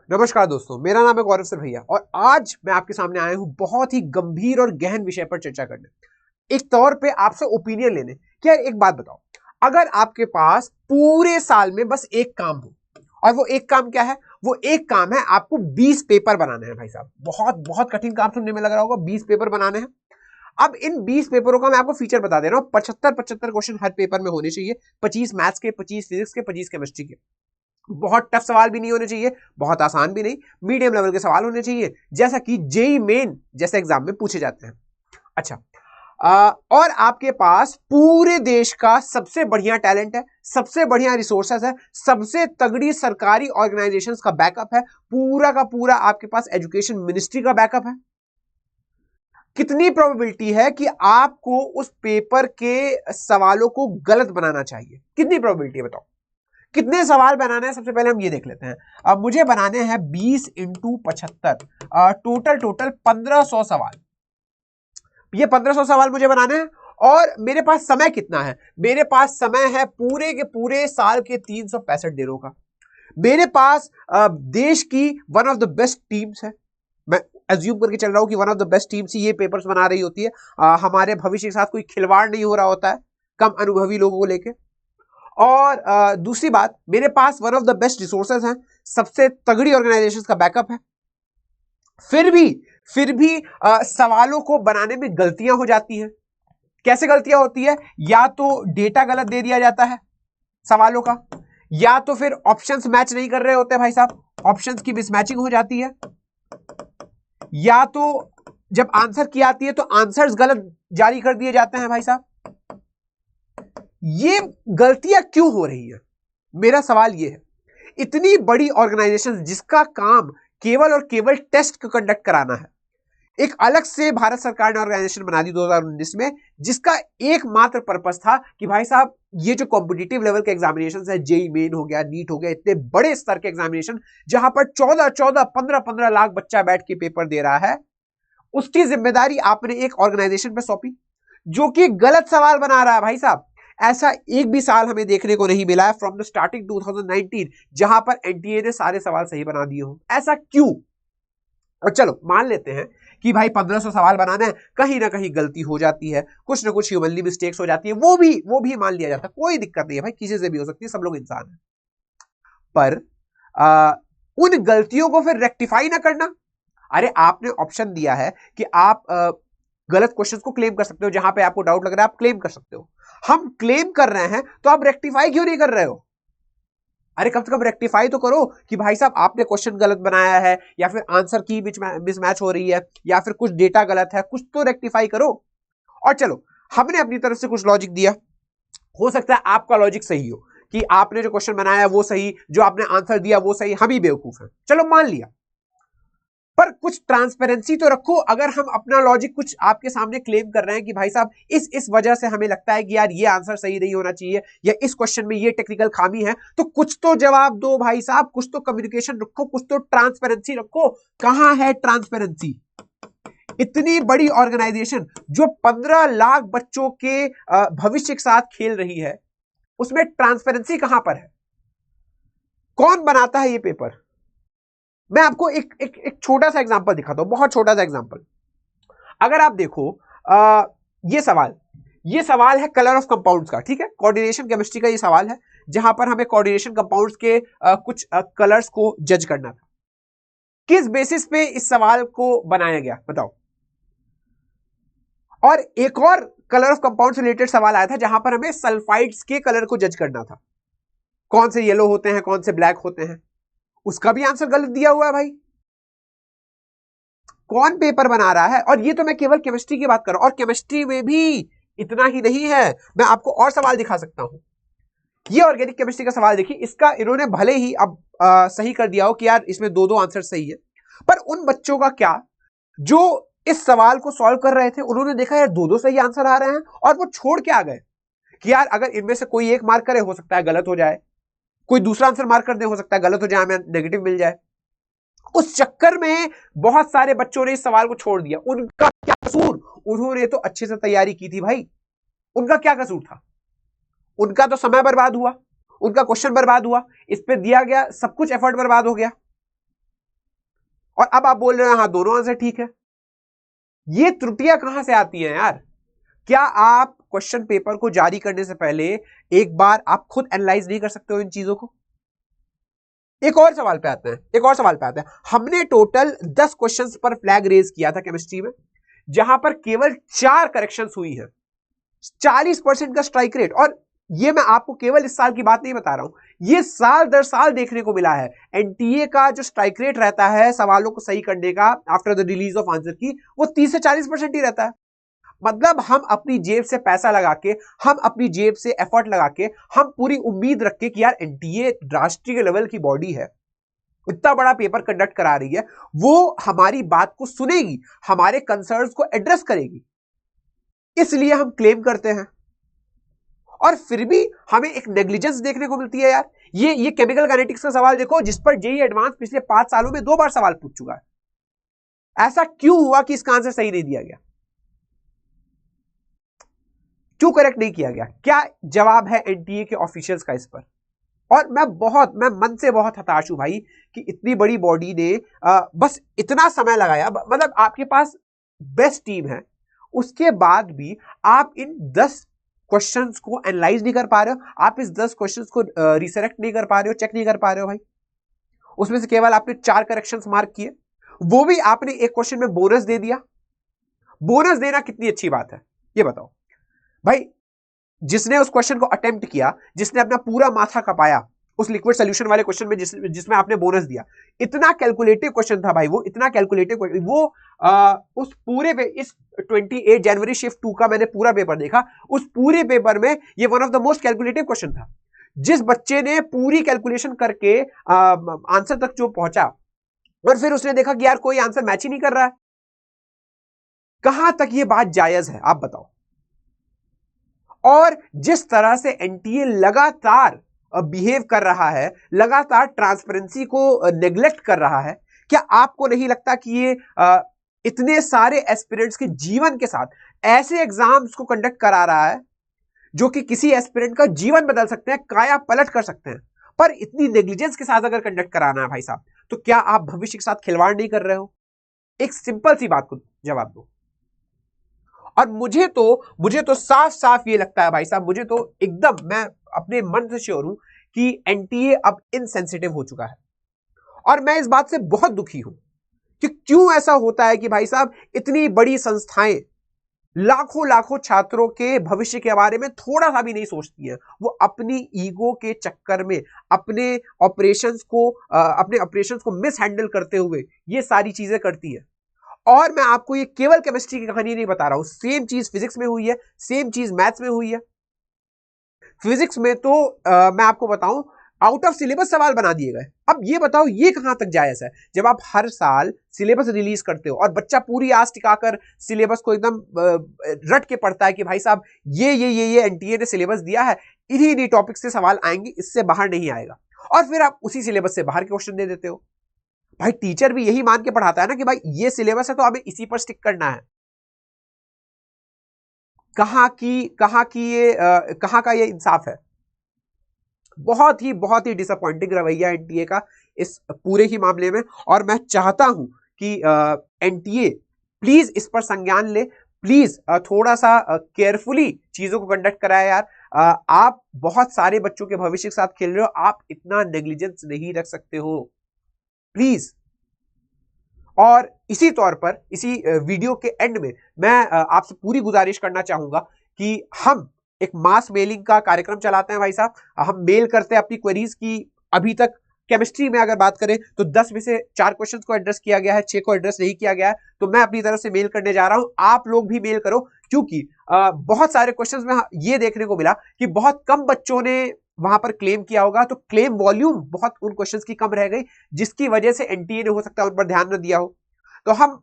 नमस्कार दोस्तों, मेरा नाम है गौरव सर भैया और आज मैं आपके सामने आया हूं बहुत ही गंभीर और गहन विषय पर चर्चा करने। एक तौर पे आपसे ओपिनियन लेने कि यार एक बात बताओ, अगर आपके पास पूरे साल में बस एक काम हो और वो एक काम क्या है? वो एक काम है आपको 20 पेपर बनाने हैं। भाई साहब, बहुत बहुत कठिन काम सुनने में लग रहा होगा, 20 पेपर बनाने हैं। अब इन 20 पेपरों का मैं आपको फीचर बता दे रहा हूं। 75 क्वेश्चन हर पेपर में होने चाहिए। 25 मैथ्स के, 25 फिजिक्स के, 25 केमिस्ट्री के। बहुत टफ सवाल भी नहीं होने चाहिए, बहुत आसान भी नहीं, मीडियम लेवल के सवाल होने चाहिए, जैसा कि जेई मेन जैसे एग्जाम में पूछे जाते हैं। अच्छा, और आपके पास पूरे देश का सबसे बढ़िया टैलेंट है, सबसे बढ़िया रिसोर्सेस है, सबसे तगड़ी सरकारी ऑर्गेनाइजेशंस का बैकअप है, पूरा का पूरा आपके पास एजुकेशन मिनिस्ट्री का बैकअप है। कितनी प्रोबेबिलिटी है कि आपको उस पेपर के सवालों को गलत बनाना चाहिए? कितनी प्रोबेबिलिटी है बताओ? कितने सवाल बनाने हैं? सबसे पहले हम ये देख लेते हैं। अब मुझे बनाने हैं 20 इंटू 75, टोटल 1500 सवाल। ये 1500 सवाल मुझे बनाने हैं और मेरे पास समय कितना है? मेरे पास समय है पूरे के पूरे साल के 365 दिनों का। मेरे पास देश की one of the best teams है। मैं एज्यूम करके चल रहा हूं कि one of the best teams ही ये पेपर्स बना रही होती है। हमारे भविष्य के साथ कोई खिलवाड़ नहीं हो रहा होता है कम अनुभवी लोगों को लेकर। और दूसरी बात, मेरे पास one of the best resources हैं, सबसे तगड़ी ऑर्गेनाइजेशंस का बैकअप है। फिर भी सवालों को बनाने में गलतियां हो जाती हैं। कैसे गलतियां होती है? या तो डेटा गलत दे दिया जाता है सवालों का, या तो फिर ऑप्शंस मैच नहीं कर रहे होते भाई साहब, ऑप्शंस की मिसमैचिंग हो जाती है, या तो जब आंसर की आती है तो आंसर्स गलत जारी कर दिए जाते हैं भाई साहब। ये गलतियां क्यों हो रही है? मेरा सवाल ये है, इतनी बड़ी ऑर्गेनाइजेशन जिसका काम केवल और केवल टेस्ट को कंडक्ट कराना है, एक अलग से भारत सरकार ने ऑर्गेनाइजेशन बना दी 2019 में, जिसका एकमात्र पर्पस था कि भाई साहब ये जो कॉम्पिटिटिव लेवल के एग्जामिनेशन है, जेई मेन हो गया, नीट हो गया, इतने बड़े स्तर के एग्जामिनेशन जहां पर 15 लाख बच्चा बैठ के पेपर दे रहा है, उसकी जिम्मेदारी आपने एक ऑर्गेनाइजेशन पर सौंपी जो कि गलत सवाल बना रहा है। भाई साहब, ऐसा एक भी साल हमें देखने को नहीं मिला है फ्रॉम द स्टार्टिंग 2019 जहां पर एनटीए ने सारे सवाल सही बना दिए हो। ऐसा क्यों? और चलो मान लेते हैं कि भाई 1500 सवाल बनाने हैं, कहीं ना कहीं गलती हो जाती है, कुछ ना कुछ ह्यूमनली मिस्टेक्स हो जाती है, वो भी मान लिया जाता है, कोई दिक्कत नहीं है भाई, किसी से भी हो सकती है, सब लोग इंसान है। पर उन गलतियों को फिर रेक्टिफाई ना करना। अरे आपने ऑप्शन दिया है कि आप गलत क्वेश्चंस को क्लेम कर सकते हो, जहां पे आपको डाउट लग रहा है आप क्लेम कर सकते हो। हम क्लेम कर रहे हैं तो आप रेक्टिफाई क्यों नहीं कर रहे हो? अरे कम से कम रेक्टिफाई तो करो कि भाई साहब आपने क्वेश्चन गलत बनाया है, या फिर आंसर की मिसमैच हो रही है, या फिर कुछ डेटा गलत है, कुछ तो रेक्टिफाई करो। और चलो, हमने अपनी तरफ से कुछ लॉजिक दिया, हो सकता है आपका लॉजिक सही हो कि आपने जो क्वेश्चन बनाया वो सही, जो आपने आंसर दिया वो सही, हम ही बेवकूफ हैं, चलो मान लिया। पर कुछ ट्रांसपेरेंसी तो रखो। अगर हम अपना लॉजिक कुछ आपके सामने क्लेम कर रहे हैं कि भाई साहब इस वजह से हमें लगता है कि यार ये आंसर सही नहीं होना चाहिए, या इस क्वेश्चन में ये टेक्निकल खामी है, तो कुछ तो जवाब दो भाई साहब, कुछ तो कम्युनिकेशन रखो, कुछ तो ट्रांसपेरेंसी रखो। कहां है ट्रांसपेरेंसी? इतनी बड़ी ऑर्गेनाइजेशन जो 15 लाख बच्चों के भविष्य के साथ खेल रही है, उसमें ट्रांसपेरेंसी कहां पर है? कौन बनाता है ये पेपर? मैं आपको एक छोटा सा एग्जांपल दिखाता हूं, बहुत छोटा सा एग्जांपल। अगर आप देखो ये सवाल है कलर ऑफ कंपाउंड्स का, ठीक है, कोऑर्डिनेशन केमिस्ट्री का ये सवाल है, जहां पर हमें कोऑर्डिनेशन कंपाउंड्स के कुछ कलर्स को जज करना था। किस बेसिस पे इस सवाल को बनाया गया बताओ? और एक और कलर ऑफ कंपाउंड से रिलेटेड सवाल आया था जहां पर हमें सल्फाइड्स के कलर को जज करना था, कौन से येलो होते हैं, कौन से ब्लैक होते हैं। उसका भी आंसर गलत दिया हुआ है भाई। कौन पेपर बना रहा है? और ये तो मैं केवल केमिस्ट्री की बात कर रहा हूं, और केमिस्ट्री में भी इतना ही नहीं है, मैं आपको और सवाल दिखा सकता हूं। ये ऑर्गेनिक केमिस्ट्री का सवाल देखिए, इसका इन्होंने भले ही अब सही कर दिया हो कि यार इसमें दो आंसर सही है, पर उन बच्चों का क्या जो इस सवाल को सॉल्व कर रहे थे, उन्होंने देखा यार दो सही आंसर आ रहे हैं और वो छोड़ के आ गए कि यार अगर इनमें से कोई एक मार्क करे हो सकता है गलत हो जाए, कोई दूसरा आंसर मार्क कर दे हो सकता है गलत हो जाए, हमें नेगेटिव मिल जाए। उस चक्कर में बहुत सारे बच्चों ने इस सवाल को छोड़ दिया। उनका क्या कसूर? उन्होंने तो अच्छे से तैयारी की थी भाई, उनका क्या कसूर था? उनका तो समय बर्बाद हुआ, उनका क्वेश्चन बर्बाद हुआ, इस पे दिया गया सब कुछ एफर्ट बर्बाद हो गया। और अब आप बोल रहे हैं हाँ दोनों आंसर ठीक है। ये त्रुटियां कहां से आती हैं यार? क्या आप क्वेश्चन पेपर को जारी करने से पहले एक बार आप खुद एनालाइज नहीं कर सकते हो इन चीजों को? एक और सवाल पे आते हैं। हमने टोटल 10 क्वेश्चंस पर फ्लैग रेज किया था केमिस्ट्री में, जहां पर केवल 4 करेक्शंस हुई हैं, 40% का स्ट्राइक रेट। और ये मैं आपको केवल इस साल की बात नहीं बता रहा हूं, ये साल दर साल देखने को मिला है। एनटीए का जो स्ट्राइक रेट रहता है सवालों को सही करने का after the release of answer की, वो 30 से 40% ही रहता है। मतलब हम अपनी जेब से पैसा लगा के, हम अपनी जेब से एफर्ट लगा के, हम पूरी उम्मीद रख के कि यार एनटीए राष्ट्रीय लेवल की बॉडी है, इतना बड़ा पेपर कंडक्ट करा रही है, वो हमारी बात को सुनेगी, हमारे कंसर्न्स को एड्रेस करेगी, इसलिए हम क्लेम करते हैं। और फिर भी हमें एक नेग्लिजेंस देखने को मिलती है यार। ये केमिकल काइनेटिक्स का सवाल देखो, जिस पर जेईई एडवांस पिछले 5 सालों में 2 बार सवाल पूछ चुका है। ऐसा क्यों हुआ कि इसका आंसर सही नहीं दिया गया? क्यों करेक्ट नहीं किया गया? क्या जवाब है एनटीए के ऑफिशियल्स का इस पर? और मैं मन से बहुत हताश हूं भाई कि इतनी बड़ी बॉडी ने बस इतना समय लगाया। मतलब आपके पास बेस्ट टीम है, उसके बाद भी आप इन 10 क्वेश्चंस को एनालाइज नहीं कर पा रहे हो, आप इस 10 क्वेश्चंस को रिसेलेक्ट नहीं कर पा रहे हो, चेक नहीं कर पा रहे हो भाई। उसमें से केवल आपने 4 करेक्शंस मार्क किए, वो भी आपने एक क्वेश्चन में बोनस दे दिया। बोनस देना कितनी अच्छी बात है ये बताओ भाई। जिसने उस क्वेश्चन को अटेम्प्ट किया, जिसने अपना पूरा माथा खपाया उस लिक्विड सोल्यूशन वाले क्वेश्चन में जिसमें आपने बोनस दिया, इतना कैलकुलेटिव क्वेश्चन था भाई वो, इतना कैलकुलेटिव वो उस पूरे पे इस 28 जनवरी शिफ्ट 2 का मैंने पूरा पेपर देखा, उस पूरे पेपर में ये one of the most calculative question था। जिस बच्चे ने पूरी कैलकुलेशन करके आंसर तक जो पहुंचा और फिर उसने देखा कि यार कोई आंसर मैच ही नहीं कर रहा है, कहां तक ये बात जायज है आप बताओ? और जिस तरह से एनटीए लगातार बिहेव कर रहा है, लगातार ट्रांसपेरेंसी को नेग्लेक्ट कर रहा है, क्या आपको नहीं लगता कि ये इतने सारे एस्पिरेंट्स के जीवन के साथ ऐसे एग्जाम्स को कंडक्ट करा रहा है जो कि किसी एस्पिरेंट का जीवन बदल सकते हैं, काया पलट कर सकते हैं, पर इतनी नेग्लिजेंस के साथ अगर कंडक्ट कराना है भाई साहब, तो क्या आप भविष्य के साथ खिलवाड़ नहीं कर रहे हो? एक सिंपल सी बात को जवाब दो। और मुझे तो साफ साफ ये लगता है भाई साहब, मुझे तो एकदम, मैं अपने मन से श्योर हूं कि एनटीए अब इनसेंसिटिव हो चुका है। और मैं इस बात से बहुत दुखी हूं कि क्यों ऐसा होता है कि भाई साहब इतनी बड़ी संस्थाएं लाखों लाखों छात्रों के भविष्य के बारे में थोड़ा सा भी नहीं सोचती हैं। वो अपनी ईगो के चक्कर में अपने ऑपरेशंस को मिस हैंडल करते हुए ये सारी चीजें करती है। और मैं आपको ये केवल केमिस्ट्री की कहानी नहीं बता रहा हूं, सेम चीज फिजिक्स में हुई है, सेम चीज मैथ्स में हुई है। फिजिक्स में तो मैं आपको बताऊं, आउट ऑफ सिलेबस सवाल बना दिए गए। अब ये बताओ ये कहां तक जायज है? जब आप हर साल सिलेबस रिलीज करते हो और बच्चा पूरी आस टिकाकर सिलेबस को एकदम रट के पढ़ता है कि भाई साहब ये एनटीए ने सिलेबस दिया है, इन्हीं टॉपिक से सवाल आएंगे, इससे बाहर नहीं आएगा, और फिर आप उसी सिलेबस से बाहर के क्वेश्चन दे देते हो। भाई टीचर भी यही मान के पढ़ाता है ना कि भाई ये सिलेबस है तो हमें इसी पर स्टिक करना है। कहां का ये इंसाफ है? बहुत ही डिसअपॉइंटिंग रवैया एनटीए का इस पूरे ही मामले में। और मैं चाहता हूं कि एनटीए प्लीज इस पर संज्ञान ले, प्लीज थोड़ा सा केयरफुली चीजों को कंडक्ट कराए यार। आप बहुत सारे बच्चों के भविष्य के साथ खेल रहे हो, आप इतना नेग्लिजेंस नहीं रख सकते हो प्लीज। और इसी तौर पर इसी वीडियो के एंड में मैं आपसे पूरी गुजारिश करना चाहूंगा कि हम एक मास मेलिंग का कार्यक्रम चलाते हैं भाई साहब। हम मेल करते हैं अपनी क्वेरीज की। अभी तक केमिस्ट्री में अगर बात करें तो 10 में से 4 क्वेश्चंस को एड्रेस किया गया है, 6 को एड्रेस नहीं किया गया है। तो मैं अपनी तरफ से मेल करने जा रहा हूं, आप लोग भी मेल करो, क्योंकि बहुत सारे क्वेश्चंस में ये देखने को मिला कि बहुत कम बच्चों ने वहां पर क्लेम किया होगा, तो क्लेम वॉल्यूम बहुत उन क्वेश्चंस की कम रह गई, जिसकी वजह से एनटीए ने हो सकता है उन पर ध्यान न दिया हो। तो हम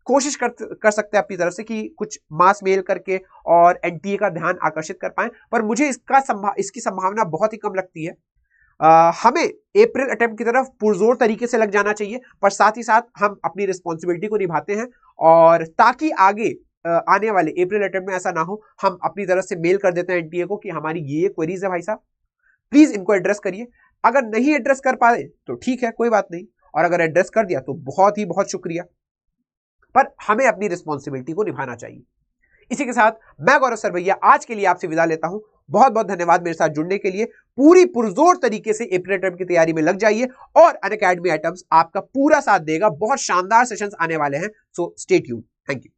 कोशिश कर सकते हैं अपनी तरफ से कि कुछ मास मेल करके और एनटीए का ध्यान आकर्षित कर पाएं, पर मुझे इसकी संभावना बहुत ही कम लगती है। हमें अप्रैल अटेम्प्ट की तरफ पुरजोर तरीके से लग जाना चाहिए, पर साथ ही साथ हम अपनी रिस्पॉन्सिबिलिटी को निभाते हैं, और ताकि आगे आने वाले अप्रैल अटेम्प्ट में ऐसा ना हो, हम अपनी तरफ से मेल कर देते हैं एनटीए को कि हमारी ये क्वेरीज है भाई साहब, प्लीज इनको एड्रेस करिए। अगर नहीं एड्रेस कर पाए तो ठीक है, कोई बात नहीं, और अगर एड्रेस कर दिया तो बहुत ही बहुत शुक्रिया, पर हमें अपनी रिस्पॉन्सिबिलिटी को निभाना चाहिए। इसी के साथ मैं गौरव सरवैया आज के लिए आपसे विदा लेता हूं। बहुत बहुत धन्यवाद मेरे साथ जुड़ने के लिए। पूरी पुरजोर तरीके से अप्रैल टर्म की तैयारी में लग जाइए और अनअकैडमी आइटम्स आपका पूरा साथ देगा। बहुत शानदार सेशंस आने वाले हैं, so stay tuned. Thank you.